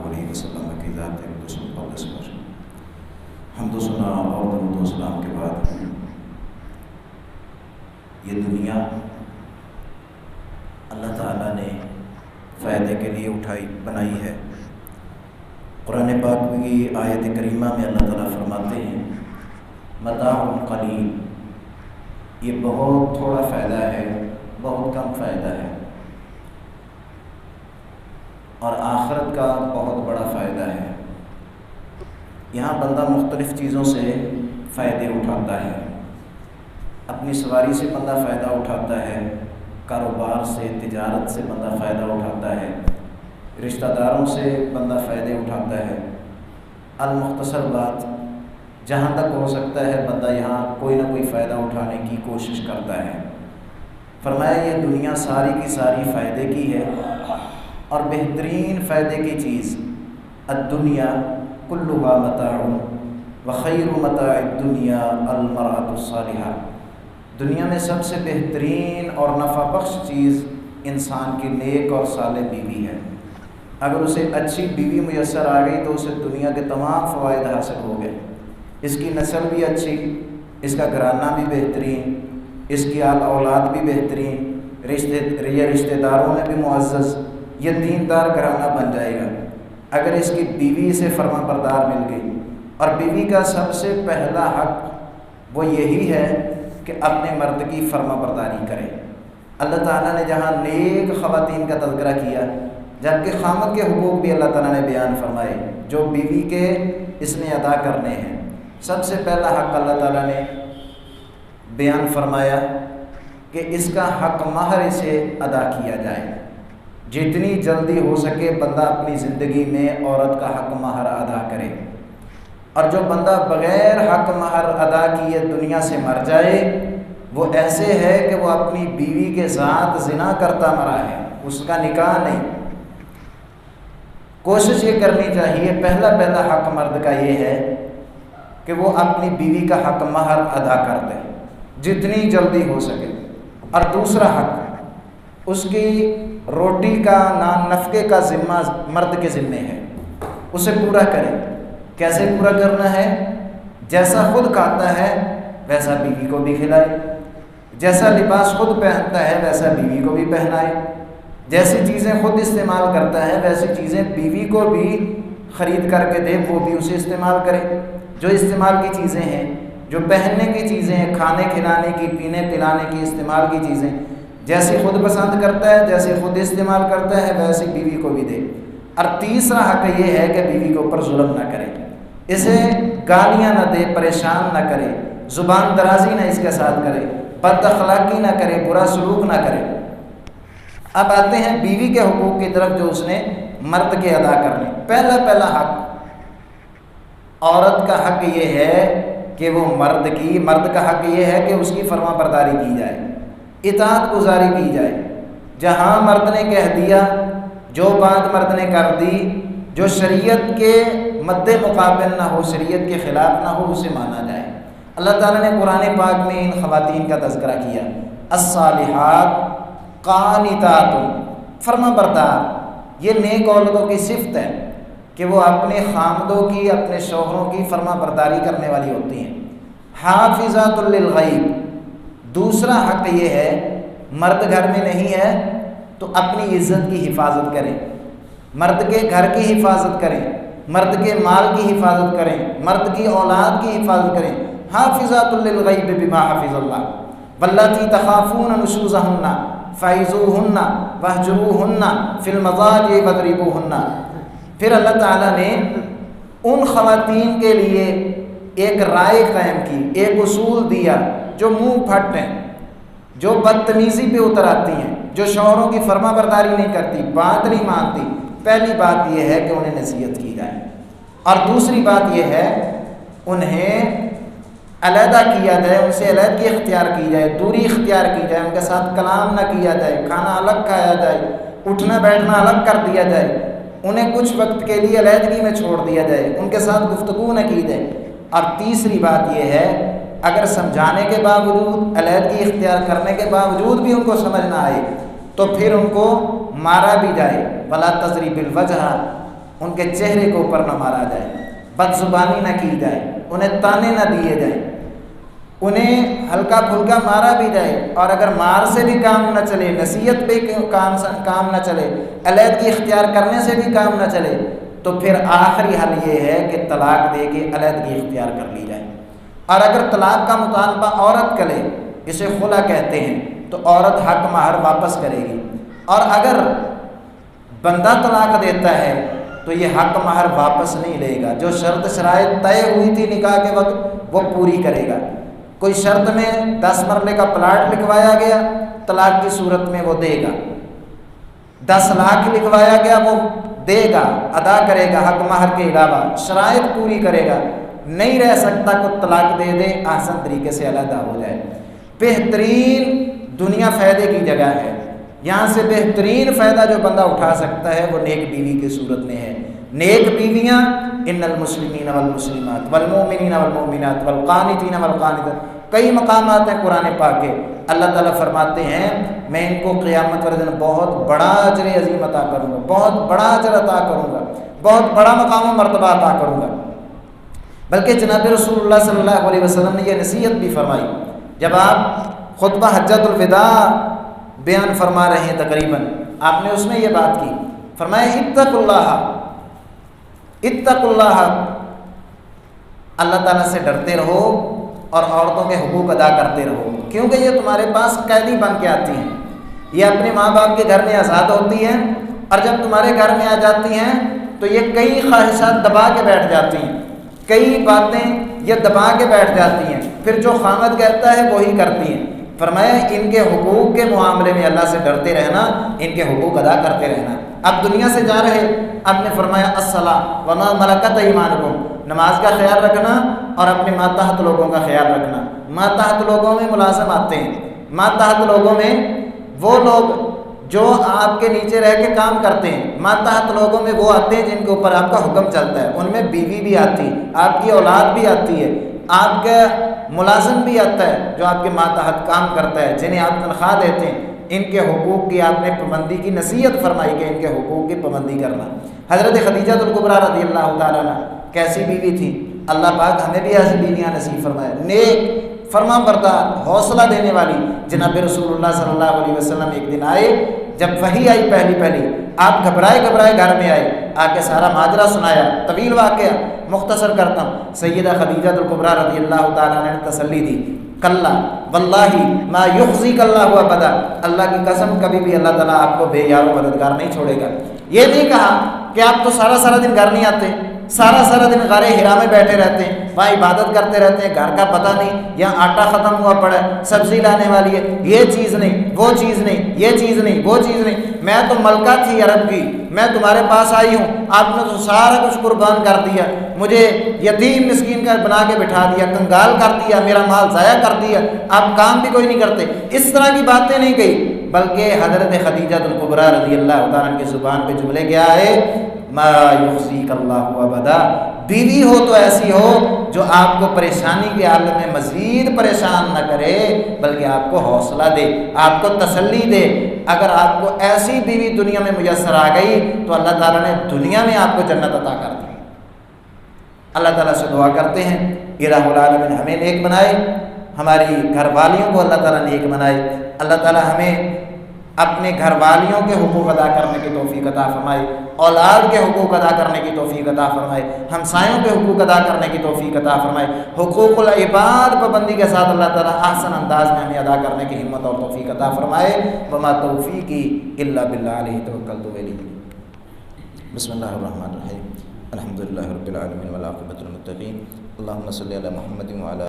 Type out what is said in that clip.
علیہ وسلم کی ذات اقدس مقدس پر حمد و ثنا اور درود و سلام کے بعد یہ دنیا اللہ تعالیٰ نے فائدے کے لیے بنائی ہے۔ قرآن پاک کی آیت کریمہ میں اللہ تعالیٰ فرماتے ہیں متاع قلیل، یہ بہت تھوڑا فائدہ ہے، بہت کم فائدہ ہے، اور آخرت کا بہت بڑا فائدہ ہے۔ یہاں بندہ مختلف چیزوں سے فائدے اٹھاتا ہے، اپنی سواری سے بندہ فائدہ اٹھاتا ہے، کاروبار سے، تجارت سے بندہ فائدہ اٹھاتا ہے، رشتہ داروں سے بندہ فائدے اٹھاتا ہے۔ المختصر بات، جہاں تک ہو سکتا ہے بندہ یہاں کوئی نہ کوئی فائدہ اٹھانے کی کوشش کرتا ہے۔ فرمایا یہ دنیا ساری کی ساری فائدے کی ہے، اور بہترین فائدے کی چیز الدنیا کلھا متاع وخیر متاع الدنیا المرأة الصالحہ، دنیا میں سب سے بہترین اور نفع بخش چیز انسان کی نیک اور صالح بیوی ہے۔ اگر اسے اچھی بیوی میسر آ گئی تو اسے دنیا کے تمام فوائد حاصل ہو گئے، اس کی نسل بھی اچھی، اس کا گھرانہ بھی بہترین، اس کی اولاد بھی بہترین، رشتہ داروں میں بھی معزز، یہ دیندار گھرانہ بن جائے گا اگر اس کی بیوی سے فرما بردار مل گئی۔ اور بیوی کا سب سے پہلا حق وہ یہی ہے کہ اپنے مرد کی فرما برداری کرے۔ اللہ تعالیٰ نے جہاں نیک خواتین کا تذکرہ کیا، جبکہ خامد کے حقوق بھی اللہ تعالیٰ نے بیان فرمائے جو بیوی کے اس نے ادا کرنے ہیں۔ سب سے پہلا حق اللہ تعالیٰ نے بیان فرمایا کہ اس کا حق مہر اسے ادا کیا جائے۔ جتنی جلدی ہو سکے بندہ اپنی زندگی میں عورت کا حق مہر ادا کرے، اور جو بندہ بغیر حق مہر ادا کیے دنیا سے مر جائے وہ ایسے ہے کہ وہ اپنی بیوی کے ساتھ زنا کرتا مرا ہے، اس کا نکاح نہیں۔ کوشش یہ کرنی چاہیے، پہلا حق مرد کا یہ ہے کہ وہ اپنی بیوی کا حق مہر ادا کر دے جتنی جلدی ہو سکے۔ اور دوسرا حق، اس کی روٹی کا نفقے کا ذمہ مرد کے ذمے ہے، اسے پورا کرے۔ کیسے پورا کرنا ہے؟ جیسا خود کھاتا ہے ویسا بیوی کو بھی کھلائے، جیسا لباس خود پہنتا ہے ویسا بیوی کو بھی پہنائے، جیسی چیزیں خود استعمال کرتا ہے ویسی چیزیں بیوی کو بھی خرید کر کے دے، وہ بھی اسے استعمال کرے۔ جو استعمال کی چیزیں ہیں، جو پہننے کی چیزیں ہیں، کھانے کھلانے کی، پینے پلانے کی، استعمال کی چیزیں، جیسے خود پسند کرتا ہے، جیسے خود استعمال کرتا ہے ویسے بیوی کو بھی دے۔ اور تیسرا حق یہ ہے کہ بیوی کے اوپر ظلم نہ کرے، اسے گالیاں نہ دے، پریشان نہ کرے، زبان درازی نہ اس کے ساتھ کرے، بد اخلاقی نہ کرے، برا سلوک نہ کرے۔ اب آتے ہیں بیوی کے حقوق کی طرف جو اس نے مرد کے ادا کرنے۔ پہلا حق عورت کا حق یہ ہے کہ وہ مرد کا حق یہ ہے کہ اس کی فرما برداری کی جائے، اطاعت گزاری کی جائے۔ جہاں مرد نے کہہ دیا، جو بات مرد نے کر دی، جو شریعت کے مد مقابل نہ ہو، شریعت کے خلاف نہ ہو، اسے مانا جائے۔ اللہ تعالیٰ نے قرآن پاک میں ان خواتین کا تذکرہ کیا، الصالحات قانتات، فرما بردار۔ یہ نیک عورتوں کی صفت ہے کہ وہ اپنے خامدوں کی، اپنے شوہروں کی فرما برداری کرنے والی ہوتی ہیں۔ حافظات للغیب، دوسرا حق یہ ہے مرد گھر میں نہیں ہے تو اپنی عزت کی حفاظت کریں، مرد کے گھر کی حفاظت کریں، مرد کے مال کی حفاظت کریں، مرد کی اولاد کی حفاظت کریں۔ حافظات للغیب بما حفظ اللہ واللاتی تخافون نشوزہن فعظوہن واہجروہن فی المضاجع واضربوہن۔ پھر اللہ تعالیٰ نے ان خواتین کے لیے ایک رائے قائم کی، ایک اصول دیا جو منہ پھٹ ہیں، جو بدتمیزی پہ اتر آتی ہیں، جو شوہروں کی فرما برداری نہیں کرتی، بات نہیں مانتی۔ پہلی بات یہ ہے کہ انہیں نصیحت کی جائے، اور دوسری بات یہ ہے انہیں علیحدہ کیا جائے، ان سے علیحدگی اختیار کی جائے، دوری اختیار کی جائے، ان کے ساتھ کلام نہ کیا جائے، کھانا الگ کھایا جائے، اٹھنا بیٹھنا الگ کر دیا جائے، انہیں کچھ وقت کے لیے علیحدگی میں چھوڑ دیا جائے، ان کے ساتھ گفتگو نہ کی جائے۔ اور تیسری بات یہ ہے اگر سمجھانے کے باوجود، علیحدگی اختیار کرنے کے باوجود بھی ان کو سمجھ نہ آئے تو پھر ان کو مارا بھی جائے۔ ولا تضرب الوجہ، ان کے چہرے کے اوپر نہ مارا جائے، بد زبانی نہ کی جائے، انہیں تانے نہ دیے جائیں، انہیں ہلکا پھلکا مارا بھی جائے، اور اگر مار سے بھی کام نہ چلے، نصیحت پہ کام نہ چلے، علیحدگی اختیار کرنے سے بھی کام نہ چلے، تو پھر آخری حل یہ ہے کہ طلاق دے کے علیحدگی اختیار کر لی جائے۔ اور اگر طلاق کا مطالبہ عورت کرے، جسے خلا کہتے ہیں، تو عورت حق مہر واپس کرے گی، اور اگر بندہ طلاق دیتا ہے تو یہ حق مہر واپس نہیں لے گا، جو شرط شرائط طے ہوئی تھی نکاح کے وقت وہ پوری کرے گا۔ کوئی شرط میں 10 مرلے کا پلاٹ لکھوایا گیا، طلاق کی صورت میں وہ دے گا، 10 لاکھ لکھوایا گیا وہ دے گا، ادا کرے گا حق مہر کے علاوہ، شرائط پوری کرے گا۔ نہیں رہ سکتا کو طلاق دے دے، آسان طریقے سے علیحدہ ہو جائے۔ بہترین دنیا فائدے کی جگہ ہے، یہاں سے بہترین فائدہ جو بندہ اٹھا سکتا ہے وہ نیک بیوی کی صورت میں ہے۔ نیک بیویاں ان المسلمین والمسلمات والمؤمنین والمؤمنات والقانتین والقانتات، کئی مقامات ہیں قرآن پاک کے، اللہ تعالیٰ فرماتے ہیں میں ان کو قیامت والے دن بہت بڑا اجر عظیم عطا کروں گا، بہت بڑا اجر عطا کروں گا، بہت بڑا مقام و مرتبہ عطا کروں گا۔ بلکہ جناب رسول اللہ صلی اللہ علیہ وسلم نے یہ نصیحت بھی فرمائی، جب آپ خطبہ حجۃ الوداع بیان فرما رہے ہیں تقریباً، آپ نے اس میں یہ بات کی، فرمایا اتقوا اللہ، اللہ تعالیٰ سے ڈرتے رہو اور عورتوں کے حقوق ادا کرتے رہو، کیونکہ یہ تمہارے پاس قیدی بن کے آتی ہیں، یہ اپنے ماں باپ کے گھر میں آزاد ہوتی ہیں، اور جب تمہارے گھر میں آ جاتی ہیں تو یہ کئی خواہشات دبا کے بیٹھ جاتی ہیں، کئی باتیں یہ دبا کے بیٹھ جاتی ہیں، پھر جو خامد کہتا ہے وہی کرتی ہیں۔ فرمایا ان کے حقوق کے معاملے میں اللہ سے ڈرتے رہنا، ان کے حقوق ادا کرتے رہنا۔ اب دنیا سے جا رہے، آپ نے فرمایا الصلاۃ وما ملکت ایمانکم، نماز کا خیال رکھنا اور اپنے ماتحت لوگوں کا خیال رکھنا۔ ماتحت لوگوں میں ملازم آتے ہیں، ماتحت لوگوں میں وہ لوگ جو آپ کے نیچے رہ کے کام کرتے ہیں، ماتحت لوگوں میں وہ آتے ہیں جن کے اوپر آپ کا حکم چلتا ہے، ان میں بیوی بھی آتی ہے، آپ کی اولاد بھی آتی ہے، آپ کا ملازم بھی آتا ہے جو آپ کے ماتحت کام کرتا ہے، جنہیں آپ تنخواہ دیتے ہیں، ان کے حقوق کی آپ نے پابندی کی نصیحت فرمائی کہ ان کے حقوق کی پابندی کرنا۔ حضرت خدیجہ الکبریٰ رضی اللہ تعالیٰ عنہ کیسی بیوی تھی، اللہ پاک ہمیں بھی ایسی بیویاں نصیب فرمائے، نیک، فرما بردار، حوصلہ دینے والی۔ جناب رسول اللہ صلی اللہ علیہ وسلم ایک دن آئے، جب وحی آئی پہلی آپ گھبرائے گھر میں آئے، آ کے سارا ماجرا سنایا، طویل واقعہ مختصر کرتا ہوں۔ سیدہ خدیجہ الکبریٰ رضی اللہ تعالیٰ عنہ نے تسلی دی، کلا واللہ ما یخزیک اللہ ابدا، اللہ کی قسم کبھی بھی اللہ تعالیٰ آپ کو بے یار و مددگار نہیں چھوڑے گا۔ یہ نہیں کہا کہ آپ تو سارا دن گھر نہیں آتے، سارا دن غار ہرا میں بیٹھے رہتے ہیں، وہاں عبادت کرتے رہتے ہیں، گھر کا پتہ نہیں، یہاں آٹا ختم ہوا پڑا ہے، سبزی لانے والی ہے، یہ چیز نہیں، وہ چیز نہیں، یہ چیز نہیں، وہ چیز نہیں، میں تو ملکہ تھی عرب کی، میں تمہارے پاس آئی ہوں، آپ نے تو سارا کچھ قربان کر دیا، مجھے یتیم مسکین کا بنا کے بٹھا دیا، کنگال کر دیا، میرا مال ضائع کر دیا، آپ کام بھی کوئی نہیں کرتے، اس طرح کی باتیں نہیں کہی، بلکہ حضرت خدیجہ الکبریٰ رضی اللہ تعالیٰ کی زبان پہ جملے کیا ہے، ما یخزیک اللہ ابدا، بیوی ہو تو ایسی ہو جو آپ کو پریشانی کے عالم میں مزید پریشان نہ کرے، بلکہ آپ کو حوصلہ دے، آپ کو تسلی دے۔ اگر آپ کو ایسی بیوی دنیا میں میسر آ گئی تو اللہ تعالیٰ نے دنیا میں آپ کو جنت عطا کر دی۔ اللہ تعالیٰ سے دعا کرتے ہیں الہ العالمین ہمیں نیک بنائے، ہماری گھر والیوں کو اللہ تعالیٰ نیک بنائے، اللہ تعالیٰ ہمیں اپنے گھر والیوں کے حقوق ادا کرنے کی توفیق عطا فرمائے، اولاد کے حقوق ادا کرنے کی توفیق عطا فرمائے، ہمسایوں کے حقوق ادا کرنے کی توفیق عطا فرمائے، حقوق العباد پابندی کے ساتھ اللہ تعالیٰ احسن انداز میں ہمیں ادا کرنے کی ہمت اور توفیق عطا فرمائے۔ وما توفیقی الا باللہ علیہ توکلت و الیہ۔ بسم اللہ الرحمن الرحیم، الحمدللہ رب العالمین والعاقبۃ للمتقین، اللہم صلی علی محمد وعلی